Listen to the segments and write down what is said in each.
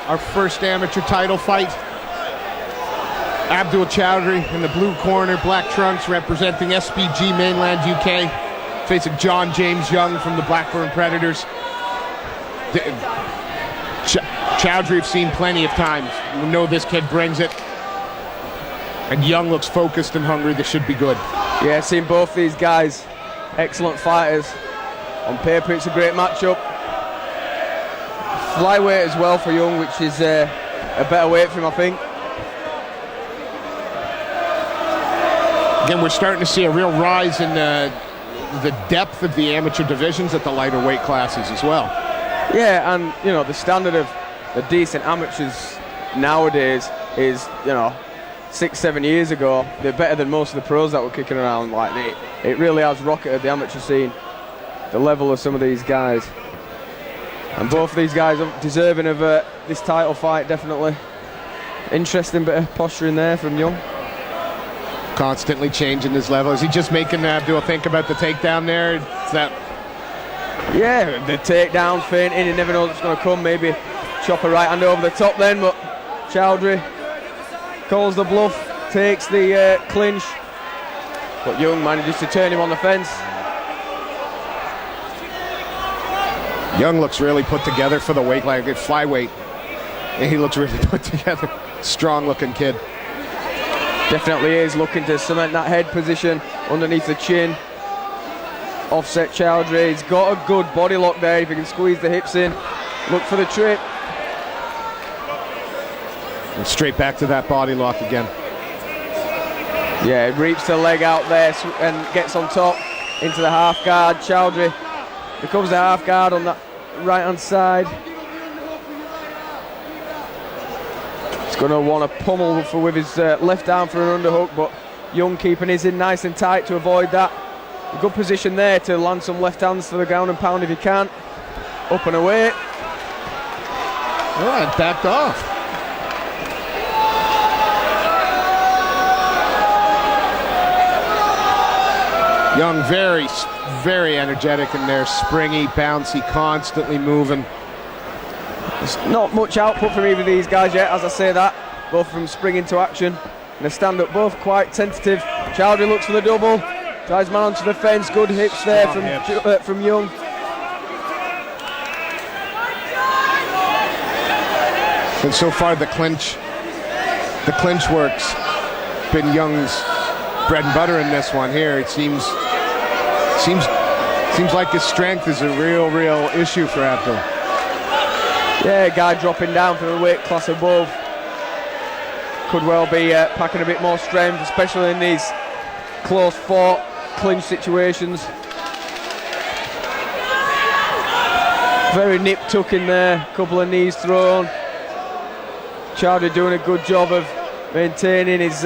our first amateur title fight. Abdul Choudury in the blue corner, black trunks, representing SBG Mainland UK, facing John James Young from the Blackburn Predators. Choudury have seen plenty of times. We know this kid brings it. And Young looks focused and hungry. This should be good. Yeah, seen both these guys. Excellent fighters. On paper, it's a great matchup. Flyweight as well for Young, which is a better weight for him, I think. Again, we're starting to see a real rise in the depth of the amateur divisions at the lighter weight classes as well. Yeah, and you know, the standard of the decent amateurs nowadays is, you know, 6-7 years ago, they're better than most of the pros that were kicking around. Like, it really has rocketed the amateur scene, the level of some of these guys. And both of these guys are deserving of this title fight, definitely. Interesting bit of posturing there from Young. Constantly changing his level. Is he just making Abdul think about the takedown there? Is that... Yeah, the takedown, feinting, you never know what's going to come. Maybe chop a right hand over the top then, but Choudury calls the bluff, takes the clinch, but Young manages to turn him on the fence. Young looks really put together for the weight, like at flyweight. And he looks really put together. Strong looking kid. Definitely is looking to cement that head position underneath the chin. Offset Choudury. He's got a good body lock there. If he can squeeze the hips in, look for the trip. And straight back to that body lock again. Yeah, reaps the leg out there and gets on top into the half guard. Choudury becomes the half guard on that right hand side. He's going to want to pummel with his left arm for an underhook, but Young keeping his in nice and tight to avoid that. A good position there to land some left hands to the ground and pound if he can. Up and away. Oh, it backed off. Young very, very energetic in there, springy, bouncy, constantly moving. There's not much output from either of these guys yet, as I say that. Both of them spring into action. And they stand up, both quite tentative. Choudury looks for the double. Drives man onto the fence. Good hips there from Young. And so far the clinch work's been Young's bread and butter in this one here. It seems like his strength is a real issue for Abdul. Yeah, guy dropping down from the weight class above. Could well be packing a bit more strength, especially in these close fought clinch situations. Very nip tuck in there, couple of knees thrown. Choudury doing a good job of maintaining his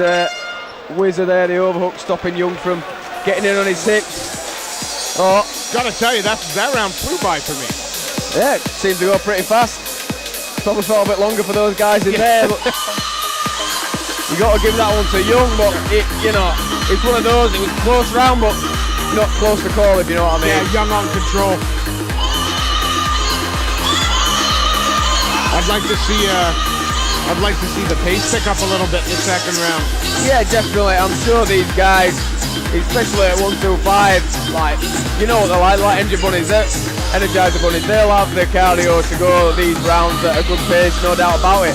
whizzer there, the overhook, stopping Young from getting in on his hips. Oh, gotta tell you, that round flew by for me. Yeah, it seemed to go pretty fast. Probably felt a bit longer for those guys in there, but you got to give that one to Young. But you know, it's one of those. It was a close round, but not close to call, if you know what I mean. Yeah, Young on control. I'd like to see the pace pick up a little bit in the second round. Yeah, definitely. I'm sure these guys, especially at 125, like, you know what they're like Energy Bunnies, Energizer Bunnies, they'll have the cardio to go these rounds at a good pace, no doubt about it.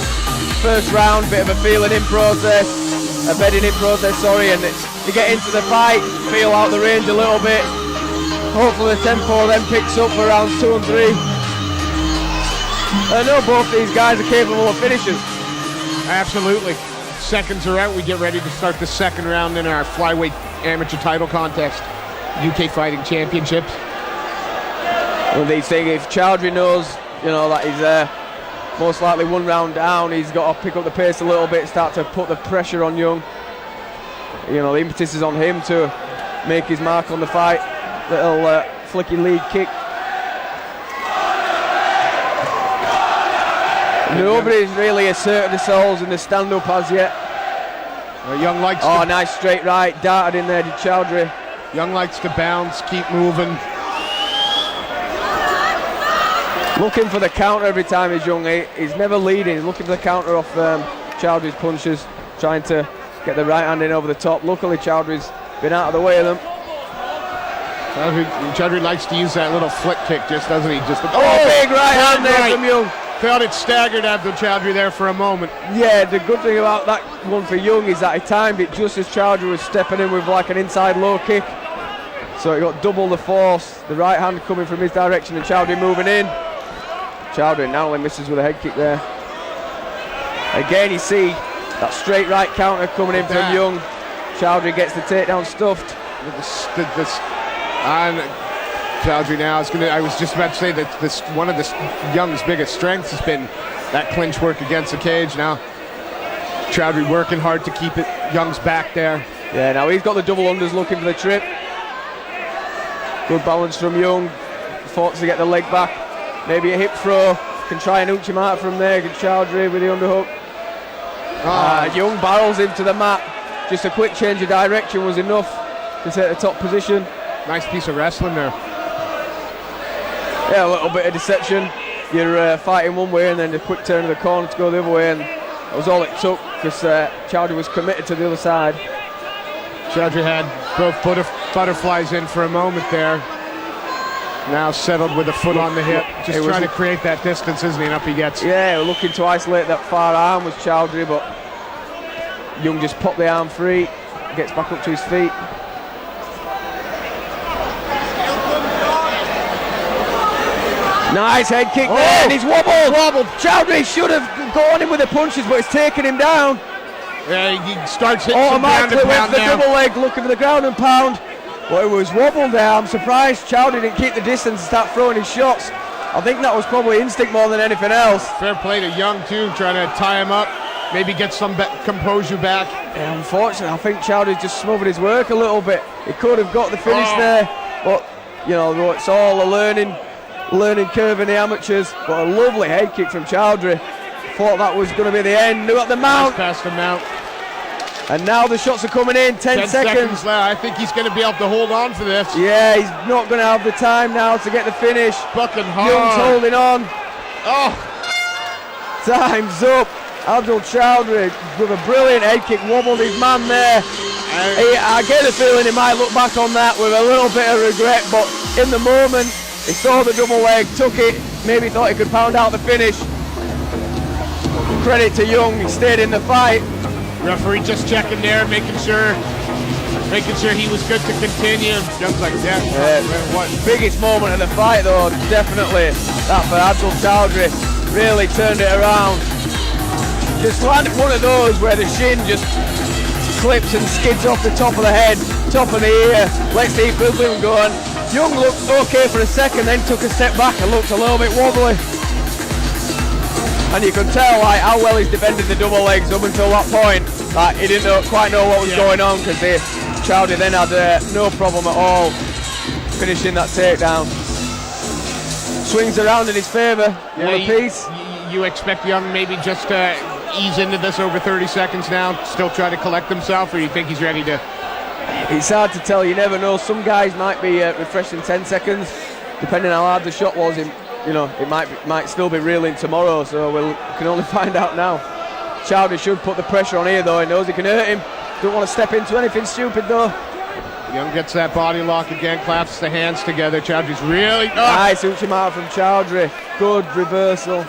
First round, bit of a feeling in process, a bedding in process, sorry, and you get into the fight, feel out the range a little bit. Hopefully the tempo then picks up for rounds 2 and 3. I know both these guys are capable of finishing. Absolutely. Seconds are out. We get ready to start the second round in our flyweight amateur title contest, UK Fighting Championships. Well, they think if Choudury knows, you know, that he's most likely one round down, he's got to pick up the pace a little bit, start to put the pressure on Young. You know, the impetus is on him to make his mark on the fight. Little flicky lead kick. Nobody's really asserted themselves in the stand-up as yet. Young likes to... nice straight right, darted in there to Choudury. Young likes to bounce, keep moving. Looking for the counter every time he's Young. He's never leading. He's looking for the counter off Chowdhury's punches, trying to get the right hand in over the top. Luckily, Chowdhury's been out of the way of them. Chowdhury likes to use that little flick kick, just doesn't he? Just big right hand there from Young. Felt it staggered Abdul Choudury there for a moment. Yeah, the good thing about that one for Young is that he timed it just as Chowdhury was stepping in with like an inside low kick. So it got double the force. The right hand coming from his direction and Chowdhury moving in. Chowdhury now only misses with a head kick there. Again, you see that straight right counter coming in from Young. Chowdhury gets the takedown stuffed. And Chowdhury now is I was just about to say that one of Young's biggest strengths has been that clinch work against the cage. Now Chowdhury working hard to keep it Young's back there. Yeah, now he's got the double unders looking for the trip. Good balance from Young. Fought to get the leg back. Maybe a hip throw. Can try and hook him out from there. Good Chowdhury with the underhook. Young barrels into the mat. Just a quick change of direction was enough to take the top position. Nice piece of wrestling there. Yeah, a little bit of deception. You're fighting one way and then a quick turn of the corner to go the other way, and that was all it took because Chowdhury was committed to the other side. Chowdhury had both butterflies in for a moment there. Now settled with a foot on the hip. Just trying to create that distance, isn't he? And up he gets. Yeah, looking to isolate that far arm was Chowdhury, but Young just popped the arm free, gets back up to his feet. Nice head kick there, and he's wobbled. Chowdhury should have gone in with the punches, but it's taken him down. Yeah, he starts hitting some ground automatically and went pound for the now. double leg, looking for the ground and pound. But it was wobbled there. I'm surprised Chowdhury didn't keep the distance and start throwing his shots. I think that was probably instinct more than anything else. Fair play to Young too, trying to tie him up, maybe get some composure back. Yeah, unfortunately, I think Chowdhury just smothered his work a little bit. He could have got the finish there, but you know, it's all a learning curve in the amateurs. But a lovely head kick from Chowdhury. Thought that was going to be the end. Knew at the mount. Past the mount. And now the shots are coming in. 10 seconds left. I think he's going to be able to hold on for this. Yeah, he's not going to have the time now to get the finish. Fucking hard. Young's holding on. Oh. Time's up. Abdul Choudury with a brilliant head kick, wobbled his man there. I get the feeling he might look back on that with a little bit of regret, but in the moment, he saw the double leg, took it, maybe thought he could pound out the finish. Credit to Young, he stayed in the fight. Referee just checking there, making sure he was good to continue. Young's like, yeah. What biggest moment of the fight though, definitely that for Abdul Choudury. Really turned it around. Just landed one of those where the shin just clips and skids off the top of the head, top of the ear, lets the equilibrium go on. Young looked okay for a second, then took a step back and looked a little bit wobbly. And you could tell like how well he's defended the double legs up until that point. Like he didn't quite know what was going on because Chowdhury then had no problem at all finishing that takedown. Swings around in his favour. One apiece. You expect Young maybe just to ease into this over 30 seconds now, still try to collect himself, or you think he's ready to? It's hard to tell. You never know. Some guys might be refreshed in 10 seconds, depending how hard the shot was. You know, it might still be reeling tomorrow, so we can only find out now. Chowdhury should put the pressure on here, though. He knows he can hurt him. Don't want to step into anything stupid, though. Young gets that body lock again, claps the hands together. Chowdhury's really... Nice Uchimata from Chowdhury. Good reversal.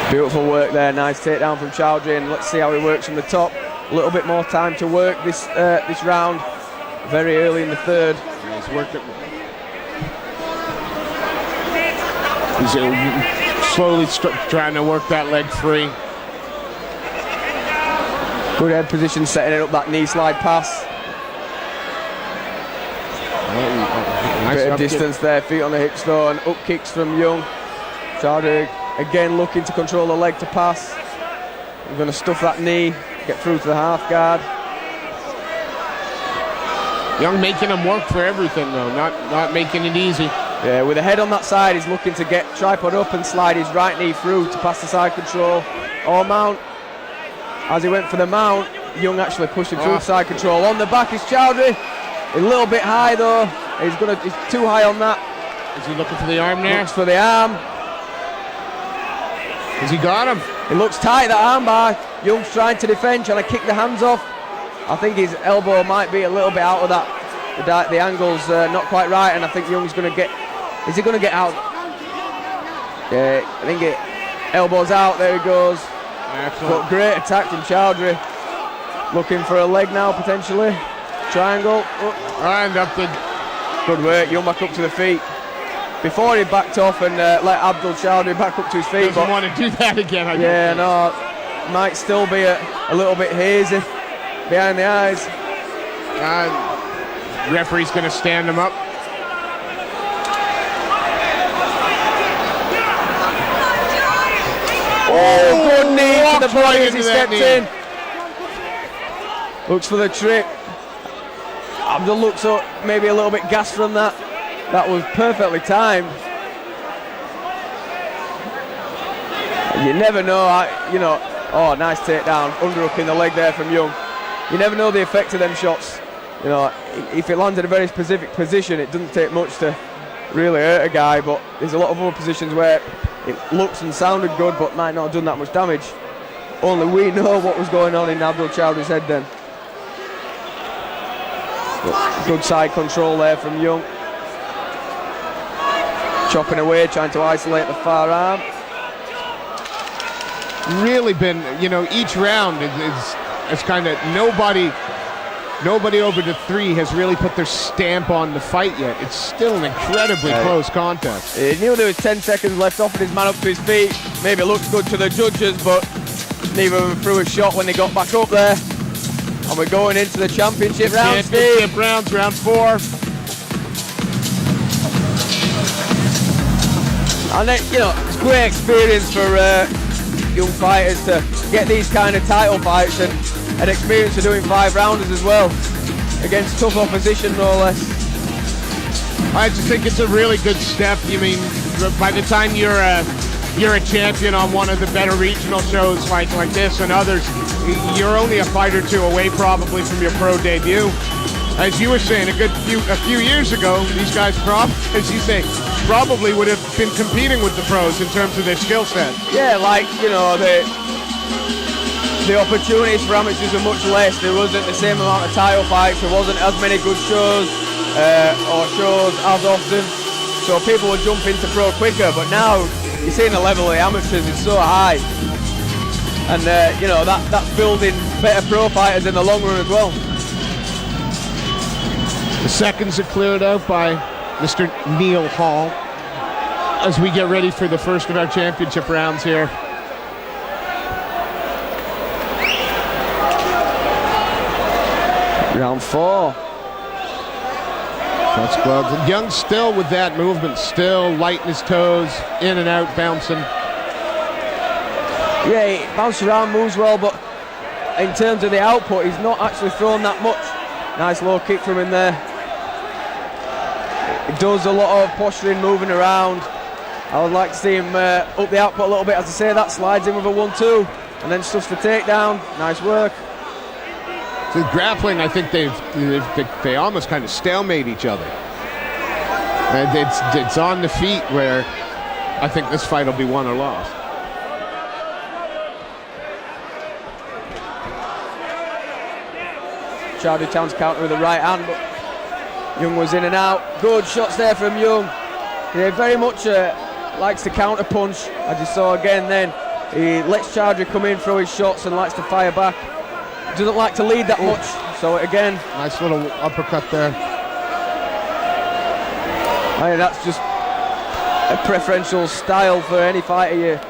Beautiful work there. Nice takedown from Chowdhury, and let's see how he works from the top. A little bit more time to work this round. Very early in the third. He's worked it. He's slowly trying to work that leg free. Good head position, setting it up that knee slide pass. Nice bit of distance there, feet on the hips though, and up kicks from Young. Chowdhury again looking to control the leg to pass. We're going to stuff that knee, get through to the half guard. Young making him work for everything though, not making it easy. Yeah, with the head on that side, he's looking to get tripod up and slide his right knee through to pass the side control or mount. As he went for the mount, Young actually pushed him through side control. On the back is Chowdhury. A little bit high though. He's too high on that. Is he looking for the arm there? Looks for the arm. Has he got him? It looks tight, that arm bar. Young's trying to defend, trying to kick the hands off. I think his elbow might be a little bit out of that. The angle's not quite right, and I think Young's going to get... Is he going to get out? Yeah, I think it... Elbow's out, there he goes. Excellent. But great attack from Choudury. Looking for a leg now, potentially. Triangle. Oh. And up the... Good work, Young back up to the feet. Before he backed off and let Abdul Choudury back up to his feet. Doesn't want to do that again, I yeah, no. Might still be a little bit hazy behind the eyes. Referee's going to stand him up. Oh, good knee to the body as he stepped in. Looks for the trip. Abdul looks up, maybe a little bit gassed from that. That was perfectly timed. You never know, oh, nice takedown, underhooking the leg there from Young. You never know the effect of them shots. You know, if it lands in a very specific position, it doesn't take much to really hurt a guy, but there's a lot of other positions where it looks and sounded good, but might not have done that much damage. Only we know what was going on in Abdul Choudury's head then. But good side control there from Young. Chopping away, trying to isolate the far arm. Really been, each round is kind of nobody over to 3 has really put their stamp on the fight yet. It's still an incredibly close contest. He knew there was 10 seconds left, offered his man up to his feet. Maybe it looked good to the judges, but neither of them threw a shot when they got back up there. And we're going into the championship round, Steve. Championship rounds, round 4. And it's great experience for young fighters to get these kind of title fights and an experience of doing 5 rounders as well against tough opposition, no less. I just think it's a really good step. By the time you're a champion on one of the better regional shows like this and others, you're only a fight or 2 away probably from your pro debut. As you were saying, a few years ago, these guys probably would have been competing with the pros in terms of their skill set. Yeah, the opportunities for amateurs are much less. There wasn't the same amount of title fights. There wasn't as many good shows or shows as often. So people would jump into pro quicker. But now you're seeing the level of the amateurs is so high, and that's building better pro fighters in the long run as well. The seconds are cleared out by Mr. Neil Hall as we get ready for the first of our championship rounds here. Round 4. Touch gloves. And Young still with that movement, still lighting his toes, in and out, bouncing. Yeah, he bounces around, moves well, but in terms of the output, he's not actually thrown that much. Nice low kick from him there. He does a lot of posturing, moving around. I would like to see him up the output a little bit. As I say, that slides in with a 1-2 and then stuffs the takedown. Nice work. So grappling, I think they almost kind of stalemate each other. And it's on the feet where I think this fight will be won or lost. Choudury challenge counter with the right hand, but Young was in and out. Good shots there from Young. He very much likes to counter punch, as you saw again then. He lets Choudury come in, throw his shots, and likes to fire back. Doesn't like to lead that much, so again. Nice little uppercut there. I mean, that's just a preferential style for any fighter here.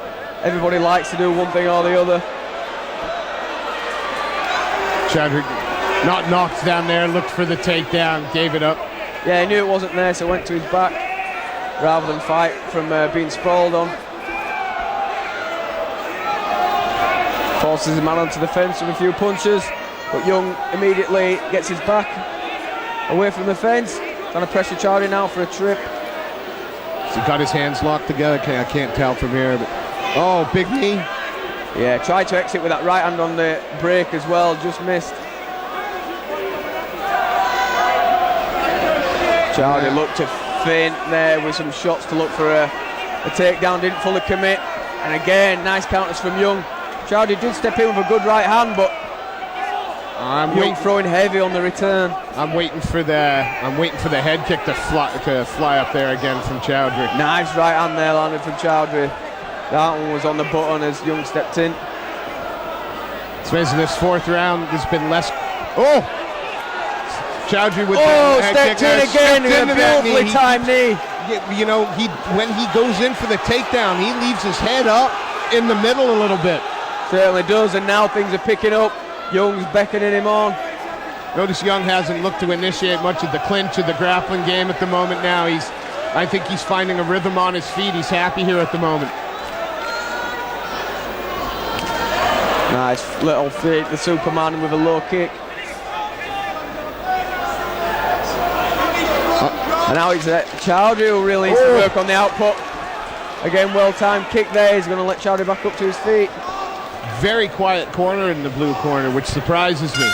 Everybody likes to do one thing or the other. Choudury not knocked down there, looked for the takedown, gave it up. Yeah, he knew it wasn't there, so went to his back rather than fight from being sprawled on. Forces his man onto the fence with a few punches, but Young immediately gets his back away from the fence. Trying to pressure Choudury now for a trip. He got his hands locked together. I can't tell from here, but oh, big knee. Yeah, tried to exit with that right hand on the break as well, just missed. Choudury looked to feint there with some shots to look for a takedown, didn't fully commit. And again, nice counters from Young. Choudury did step in with a good right hand, but Young throwing heavy on the return. I'm waiting for the head kick to fly up there again from Choudury. Nice right hand there landed from Choudury. That one was on the button as Young stepped in. It's amazing this fourth round has been less. Oh! Choudury with stepped in again, a beautifully timed knee. You know, when he goes in for the takedown, he leaves his head up in the middle a little bit. Certainly does, and now things are picking up. Young's beckoning him on. Notice Young hasn't looked to initiate much of the clinch or the grappling game at the moment now. I think he's finding a rhythm on his feet. He's happy here at the moment. Nice little feat, the Superman with a low kick. And now it's Choudury who really needs to work on the output. Again, well-timed kick there. He's going to let Choudury back up to his feet. Very quiet corner in the blue corner, which surprises me.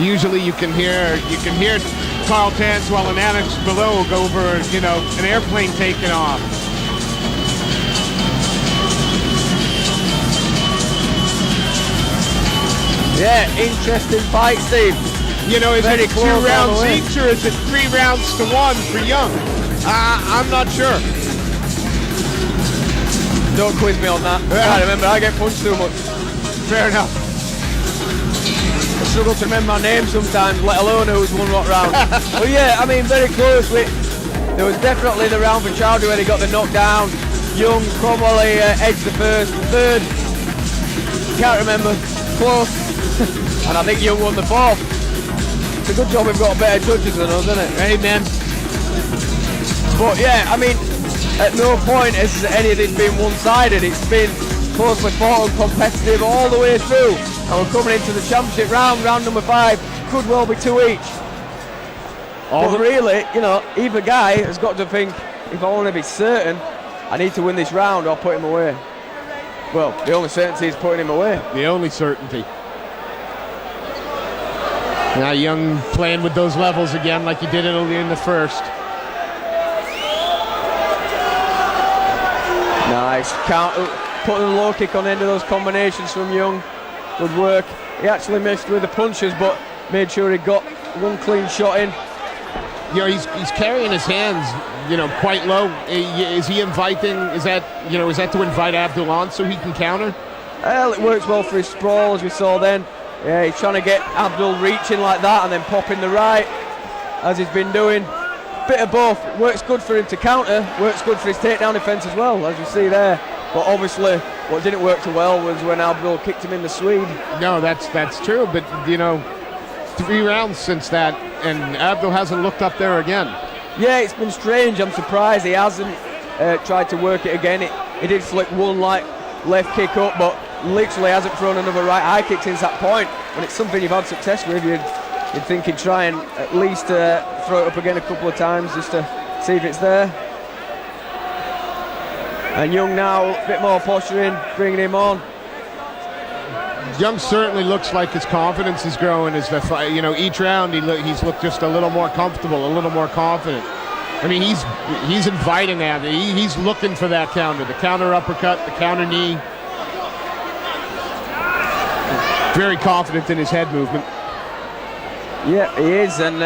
Usually you can hear Carl Tanswell and Alex below go over, an airplane taking off. Yeah, interesting fight, Steve. Is it 2 rounds each or is it 3 rounds to 1 for Young? I'm not sure. Don't quiz me on that. I remember, I get punched too much. Fair enough. I struggle to remember my name sometimes, let alone who's won what round. But yeah, I mean, very close. There was definitely the round for Choudury where he got the knockdown. Young probably edged the first, third. Can't remember. Close. And I think Young won the fourth. It's a good job we've got better judges than us, isn't it? Amen. But yeah, I mean, at no point has any of this been one-sided. It's been closely fought and competitive all the way through. And we're coming into the championship round number 5. Could well be 2 each. But really, either guy has got to think, if I want to be certain, I need to win this round or put him away. Well, the only certainty is putting him away. The only certainty. Now Young playing with those levels again like he did it early in the first. Nice. Putting a low kick on the end of those combinations from Young. Good work. He actually missed with the punches, but made sure he got one clean shot in. He's carrying his hands, quite low. Is he inviting? Is that to invite Abdul on so he can counter? Well, it works well for his sprawl, as we saw then. Yeah, he's trying to get Abdul reaching like that and then popping the right, as he's been doing. Bit of both. Works good for him to counter, works good for his takedown defence as well, as you see there. But obviously, what didn't work too well was when Abdul kicked him in the Swede. No, that's true, but 3 rounds since that, and Abdul hasn't looked up there again. Yeah, it's been strange. I'm surprised he hasn't tried to work it again. He did flick one left kick up, but literally hasn't thrown another right high kick since that point. When it's something you've had success with, you'd think he'd try and at least throw it up again a couple of times just to see if it's there. And Young now a bit more posturing, bringing him on. Young certainly looks like his confidence is growing as the fight. Each round he's looked just a little more comfortable, a little more confident. I mean, he's inviting that. He's looking for that counter, the counter uppercut, the counter knee. Very confident in his head movement. Yeah, he is, and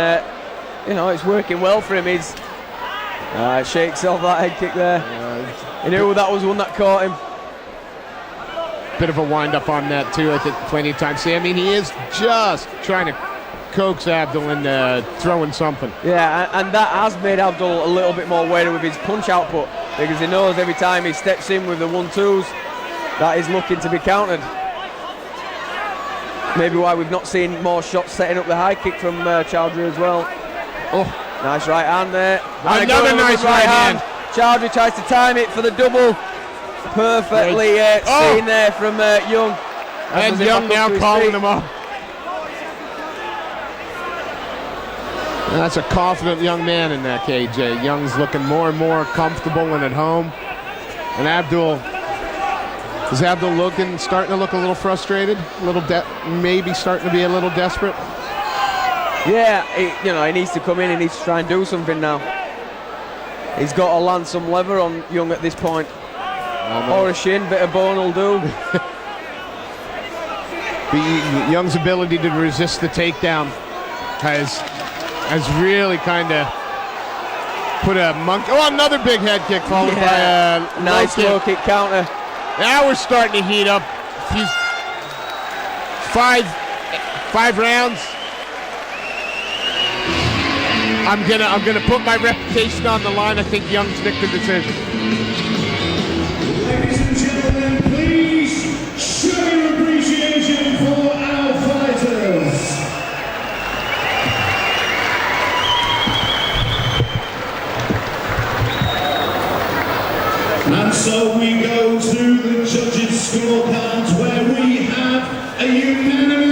it's working well for him. He's shakes off that head kick there. He knew that was one that caught him. Bit of a wind-up on that too, I think, plenty of times. See, I mean, he is just trying to coax Abdul and throwing something. Yeah, and that has made Abdul a little bit more wary with his punch output, because he knows every time he steps in with the 1-2s that is looking to be countered. Maybe why we've not seen more shots setting up the high kick from Choudury as well. Oh, nice right hand there. And another nice right hand. Choudury tries to time it for the double. Perfectly seen there from Young. And Young now calling him up. That's a confident young man in that cage. Young's looking more and more comfortable and at home. And is Abdul starting to look a little frustrated? Maybe starting to be a little desperate? Yeah, he needs to come in. He needs to try and do something now. He's got to land some lever on Young at this point. Or a shin, bit of bone will do. Young's ability to resist the takedown has really kind of put a monkey. Oh, another big head kick followed by a nice low kick counter. Now we're starting to heat up. Five rounds. I'm gonna put my reputation on the line. I think Young's nicked the decision. Ladies and gentlemen, please show your appreciation for our fighters. And so we go to the judges' scorecards, where we have a unanimous